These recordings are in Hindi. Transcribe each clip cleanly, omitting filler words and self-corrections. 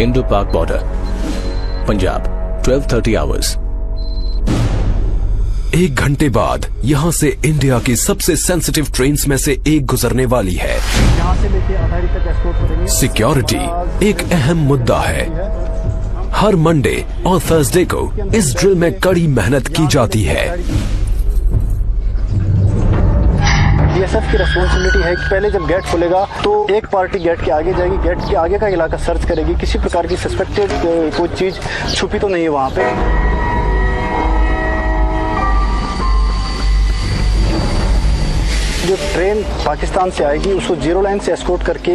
इंडो पाक बॉर्डर, पंजाब, 12:30 आवर्स। 1 घंटे बाद यहाँ से इंडिया की सबसे सेंसिटिव ट्रेन्स में से एक गुजरने वाली है। यहाँ से लेके अटारी तक एस्कॉर्ट करेंगे। सिक्योरिटी एक अहम मुद्दा है। हर मंडे और थर्सडे को इस ड्रिल में कड़ी मेहनत की जाती है। बीएसएफ की रिस्पॉन्सिबिलिटी है कि पहले जब गेट खुलेगा तो एक पार्टी गेट के आगे जाएगी, गेट के आगे का इलाका सर्च करेगी, किसी प्रकार की सस्पेक्टेड कोई चीज छुपी तो नहीं है वहाँ पे। जो ट्रेन पाकिस्तान से आएगी उसको जीरो लाइन से एस्कॉर्ट करके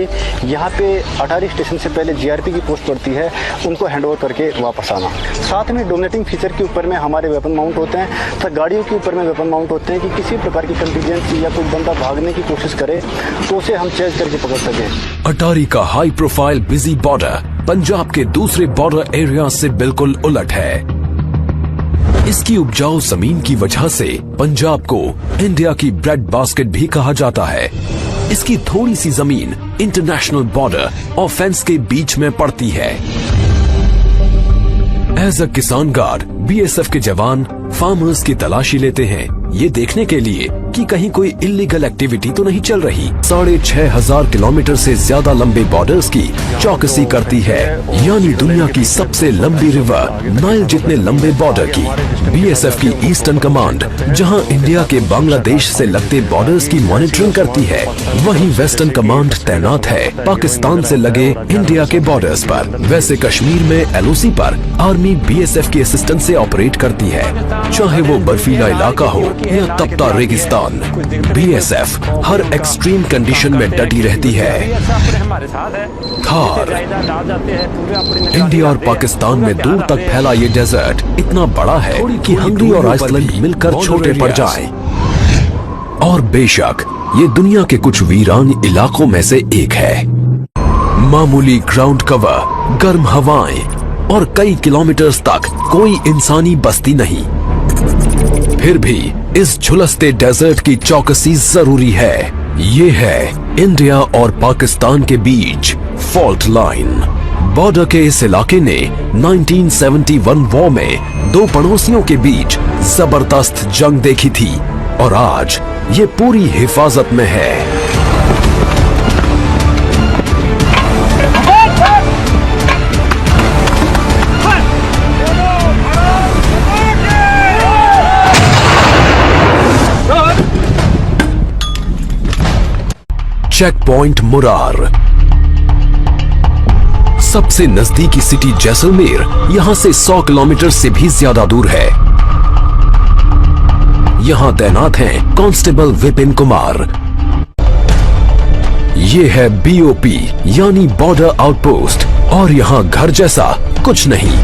यहाँ पे अटारी स्टेशन से पहले जीआरपी की पोस्ट पड़ती है, उनको हैंडओवर करके वापस आना। साथ में डोमिनेटिंग फीचर के ऊपर में हमारे वेपन माउंट होते हैं तथा गाड़ियों के ऊपर में वेपन माउंट होते हैं कि किसी प्रकार की कंटीजेंसी या कोई बंदा भागने की कोशिश करे तो उसे हम चेज करके पकड़ सकें। अटारी का high profile busy border Punjab के दूसरे बॉर्डर एरिया से बिल्कुल उलट है। इसकी उपजाऊ जमीन की वजह से पंजाब को इंडिया की ब्रेड बास्केट भी कहा जाता है। इसकी थोड़ी सी जमीन इंटरनेशनल बॉर्डर और फेंस के बीच में पड़ती है। एज अ किसान गार्ड बीएसएफ के जवान फार्मर्स की तलाशी लेते हैं, ये देखने के लिए कि कहीं कोई इलीगल एक्टिविटी तो नहीं चल रही। 6500 किलोमीटर से ज्यादा लंबे बॉर्डर्स की चौकसी करती है, यानी दुनिया की सबसे लंबी रिवर नाइल जितने लंबे बॉर्डर की। बीएसएफ की ईस्टर्न कमांड जहां इंडिया के बांग्लादेश से लगते बॉर्डर्स की मॉनिटरिंग करती है, वहीं वेस्टर्न कमांड तैनात है पाकिस्तान से लगे इंडिया के बॉर्डर्स पर। वैसे कश्मीर में एलओसी पर आर्मी बीएसएफ की असिस्टेंस से ऑपरेट करती है, चाहे वो बर्फीला इलाका हो या तपता रेगिस्तान। बीएसएफ हर एक्सट्रीम कंडीशन में डटी रहती है। थार इंडिया और पाकिस्तान में दूर तक फैला ये डेजर्ट इतना बड़ा है कि हंगरी और आइसलैंड मिलकर छोटे पड़ जाएं। और बेशक ये दुनिया के कुछ वीरान इलाकों में से एक है। मामूली ग्राउंड कवर, गर्म हवाएं और कई किलोमीटर्स तक कोई इंसानी बस्ती नहीं। फिर भी इस झुलसते डेजर्ट की चौकसी जरूरी है। ये है इंडिया और पाकिस्तान के बीच फॉल्ट लाइन। बॉर्डर के इस इलाके ने 1971 वॉर में दो पड़ोसियों के बीच जबरदस्त जंग देखी थी और आज ये पूरी हिफाजत में है। चेक पॉइंट मुरार, सबसे नजदीकी सिटी जैसलमेर यहां से 100 किलोमीटर से भी ज्यादा दूर है। यहां तैनात हैं कांस्टेबल विपिन कुमार। ये है बीओपी यानी बॉर्डर आउटपोस्ट और यहां घर जैसा कुछ नहीं।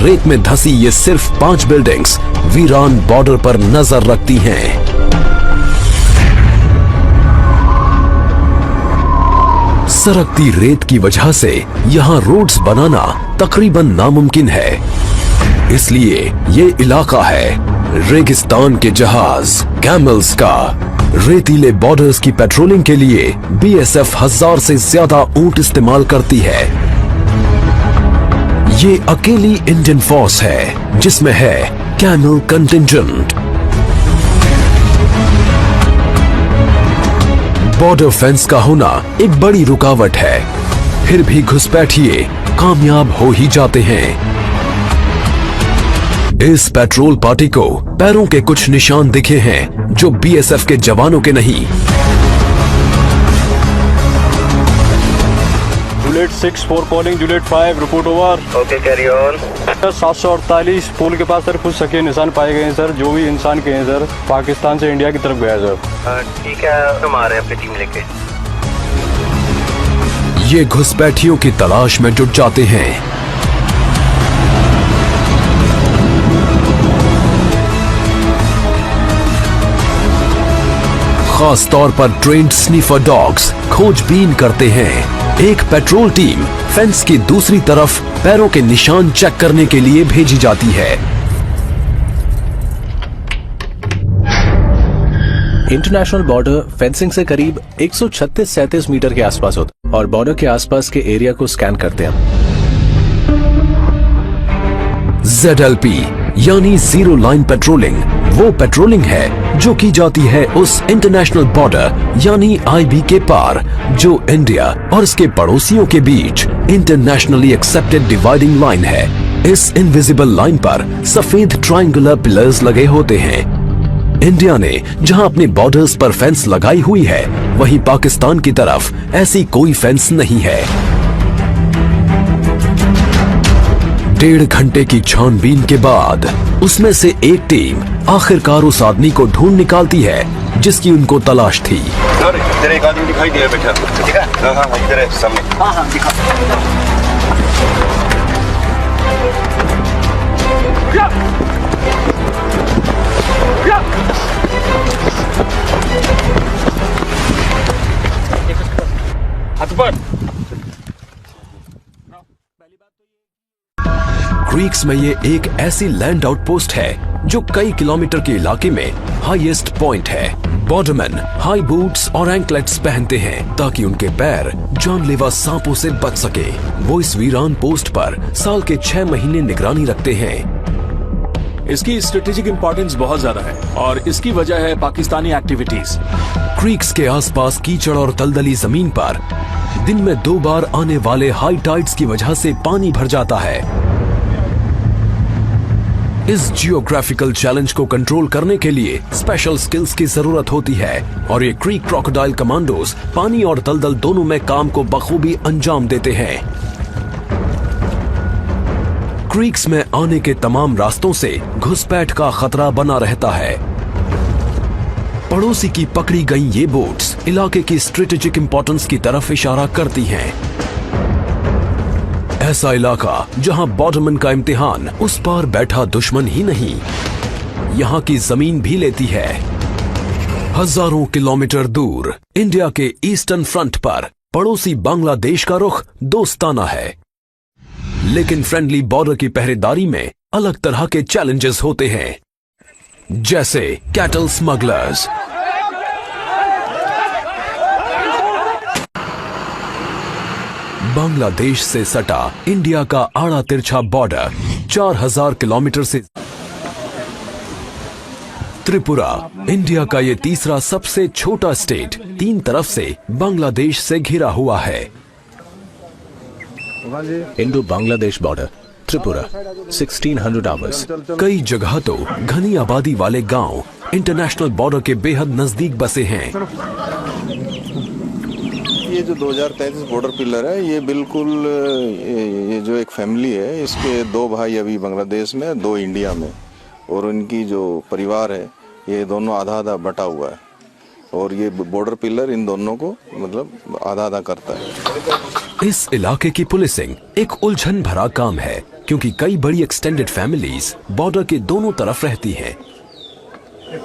रेत में धसी ये सिर्फ 5 बिल्डिंग्स वीरान बॉर्डर पर नजर रखती हैं। सरकती रेत की वजह से यहाँ रोड्स बनाना तकरीबन नामुमकिन है। इसलिए ये इलाका है रेगिस्तान के जहाज कैमल्स का। रेतीले बॉर्डर्स की पेट्रोलिंग के लिए बीएसएफ 1000 से ज्यादा ऊंट इस्तेमाल करती है। ये अकेली इंडियन फोर्स है जिसमें है कैमल कंटिंजेंट। बॉर्डर फेंस का होना एक बड़ी रुकावट है, फिर भी घुसपैठिए कामयाब हो ही जाते हैं। इस पेट्रोल पार्टी को पैरों के कुछ निशान दिखे हैं जो बीएसएफ के जवानों के नहीं। Juliet 6 4 calling, Juliet 5 report over. Okay carry on. Sir 748 पुल के पास सर कुछ शकीय निशान पाए गए हैं सर, जो भी इंसान के हैं सर पाकिस्तान से इंडिया की तरफ गया सर। ठीक है, हम आ रहे हैं अपनी टीम लेके। ये घुसपैठियों की तलाश में जुट जाते हैं। खास तौर पर ट्रेन्ड स्नीफर डॉग्स खोजबीन करते हैं। एक पेट्रोल टीम फेंस की दूसरी तरफ पैरों के निशान चेक करने के लिए भेजी जाती है। इंटरनेशनल बॉर्डर फेंसिंग से करीब 136-37 मीटर के आसपास होता है और बॉर्डर के आसपास के एरिया को स्कैन करते हैं। ZLP यानी जीरो लाइन पेट्रोलिंग वो पेट्रोलिंग है जो की जाती है उस इंटरनेशनल बॉर्डर यानी IB के पार जो इंडिया और इसके पड़ोसियों के बीच इंटरनेशनली एक्सेप्टेड डिवाइडिंग लाइन है। इस इनविजिबल लाइन पर सफेद ट्रायंगुलर पिलर्स लगे होते हैं। इंडिया ने जहां अपने बॉर्डर्स पर फेंस लगाई हुई है, वहीं पाकिस्तान की तरफ ऐसी कोई फेंस नहीं है। 1.5 घंटे की छानबीन के बाद उसमें से एक टीम आखिरकार उस आदमी को ढूंढ निकालती है जिसकी उनको तलाश थी। इधर एक आदमी दिखाई दिया बैठा, ठीक है? हाँ, इधर है सामने। हाँ, दिखा। क्रीक्स में ये एक ऐसी लैंड आउटपोस्ट है जो कई किलोमीटर के इलाके में हाईएस्ट पॉइंट है। बॉर्डरमैन हाई बूट्स और एंकलेट्स पहनते हैं ताकि उनके पैर जानलेवा सांपों से बच सके। वो इस वीरान पोस्ट पर साल के 6 महीने निगरानी रखते हैं। इसकी स्ट्रेटेजिक इंपॉर्टेंस बहुत ज्यादा है और इसकी वजह है पाकिस्तानी एक्टिविटीज। क्रीक्स के आसपास कीचड़ और दलदली जमीन पर दिन में 2 बार आने वाले हाई टाइड्स की वजह से पानी भर जाता है। इस जियोग्राफिकल चैलेंज को कंट्रोल करने के लिए स्पेशल स्किल्स की जरूरत होती है और ये क्रीक क्रोकोडाइल कमांडोज पानी और दलदल दोनों में काम को बखूबी अंजाम देते हैं। क्रीक्स में आने के तमाम रास्तों से घुसपैठ का खतरा बना रहता है। पड़ोसी की पकड़ी गई ये बोट्स इलाके की स्ट्रेटेजिक इंपॉर्टेंस की तरफ इशारा करती हैं। ऐसा इलाका जहां बॉर्डरमैन का इम्तिहान उस पार बैठा दुश्मन ही नहीं, यहाँ की जमीन भी लेती है। हजारों किलोमीटर दूर इंडिया के ईस्टर्न फ्रंट पर पड़ोसी बांग्लादेश का रुख दोस्ताना है, लेकिन फ्रेंडली बॉर्डर की पहरेदारी में अलग तरह के चैलेंजेस होते हैं, जैसे कैटल स्मगलर्स। बांग्लादेश से सटा इंडिया का आड़ा तिरछा बॉर्डर 4000 किलोमीटर से। त्रिपुरा इंडिया का ये तीसरा सबसे छोटा स्टेट 3 तरफ से बांग्लादेश से घिरा हुआ है। Indo Bangladesh border Tripura 1600 hours. कई जगह तो घनी आबादी वाले गांव इंटरनेशनल बॉर्डर के बेहद नजदीक बसे हैं। ये जो 2033 बॉर्डर पिलर है, ये बिल्कुल ये जो एक फैमिली है, इसके 2 भाई अभी बांग्लादेश में, 2 इंडिया में, और उनकी जो परिवार है ये दोनों आधा आधा बटा हुआ है और ये बॉर्डर पिलर इन दोनों को मतलब आधा आधा करता है। इस इलाके की पुलिसिंग एक उलझन भरा काम है क्योंकि कई बड़ी एक्सटेंडेड फैमिलीज बॉर्डर के दोनों तरफ रहती हैं।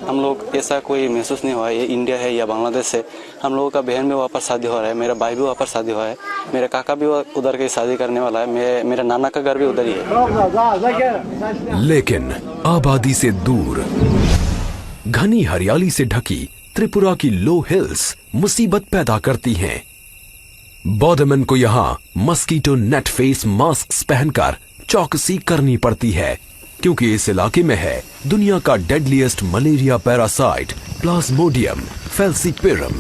हम लोग ऐसा कोई महसूस नहीं हुआ ये इंडिया है या बांग्लादेश है। हम लोगों का बहन भी वहाँ पर शादी हो रहा है, मेरा भाई भी वहाँ पर शादी हुआ है, मेरा काका भी उधर की शादी करने वाला है, मेरा नाना का घर भी उधर ही है। लेकिन आबादी से दूर घनी हरियाली से ढकी त्रिपुरा की लो हिल्स मुसीबत पैदा करती हैं। बॉर्डरमैन को यहाँ मस्कीटो नेट फेस मास्क पहनकर चौकसी करनी पड़ती है क्योंकि इस इलाके में है दुनिया का deadliest malaria parasite plasmodium falciparum.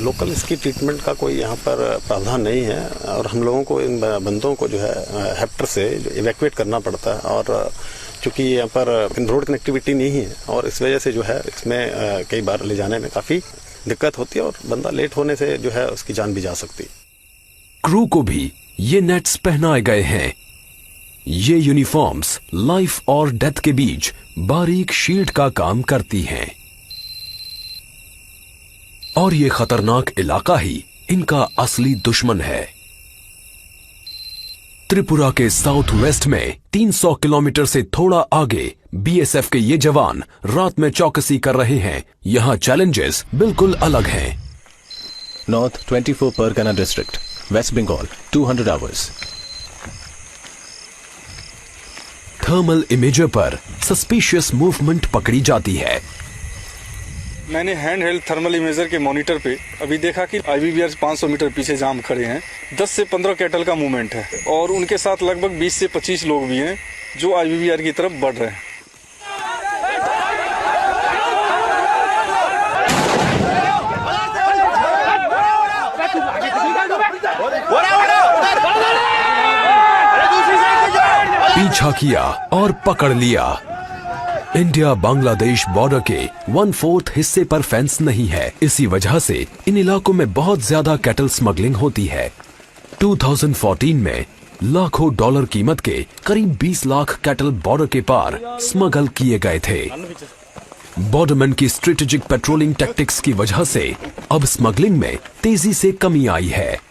Local इसकी ट्रीटमेंट का कोई यहाँ पर प्रावधान नहीं है और हम लोगों को इन बंदों को जो है हेक्टर से इवैक्यूएट करना पड़ता है और चूंकि यहाँ पर रोड कनेक्टिविटी नहीं है और इस वजह से जो है इसमें कई बार ले जाने में काफी दिक्कत होती है और बंदा लेट होने से जो है उसकी जान भी जा सकती है। क्रू को भी ये नेट्स पहनाए गए हैं। ये यूनिफॉर्म्स लाइफ और डेथ के बीच बारीक शील्ड का काम करती हैं और ये खतरनाक इलाका ही इनका असली दुश्मन है। त्रिपुरा के साउथ वेस्ट में 300 किलोमीटर से थोड़ा आगे बीएसएफ के ये जवान रात में चौकसी कर रहे हैं। यहाँ चैलेंजेस बिल्कुल अलग हैं। North 24 Pargana district west Bengal 200 hours. Thermal imager पर सस्पिशियस मूवमेंट पकड़ी जाती है। मैंने हैंड हेल्ड थर्मल इमेजर के मॉनिटर पे अभी देखा कि IBBR 500 मीटर पीछे जाम खड़े हैं। 10 से 15 कैटल का मूवमेंट है और उनके साथ लगभग 20 से 25 लोग भी हैं जो IBBR की तरफ बढ़ रहे हैं। पीछा किया और पकड़ लिया। इंडिया बांग्लादेश बॉर्डर के 1/4 हिस्से पर फेंस नहीं है। इसी वजह से इन इलाकों में बहुत ज्यादा कैटल स्मगलिंग होती है। 2014 में लाखों डॉलर कीमत के करीब 20 लाख कैटल बॉर्डर के पार स्मगल किए गए थे। बॉर्डरमैन की स्ट्रेटेजिक पेट्रोलिंग टैक्टिक्स की वजह से अब स्मगलिंग में तेजी से कमी आई है।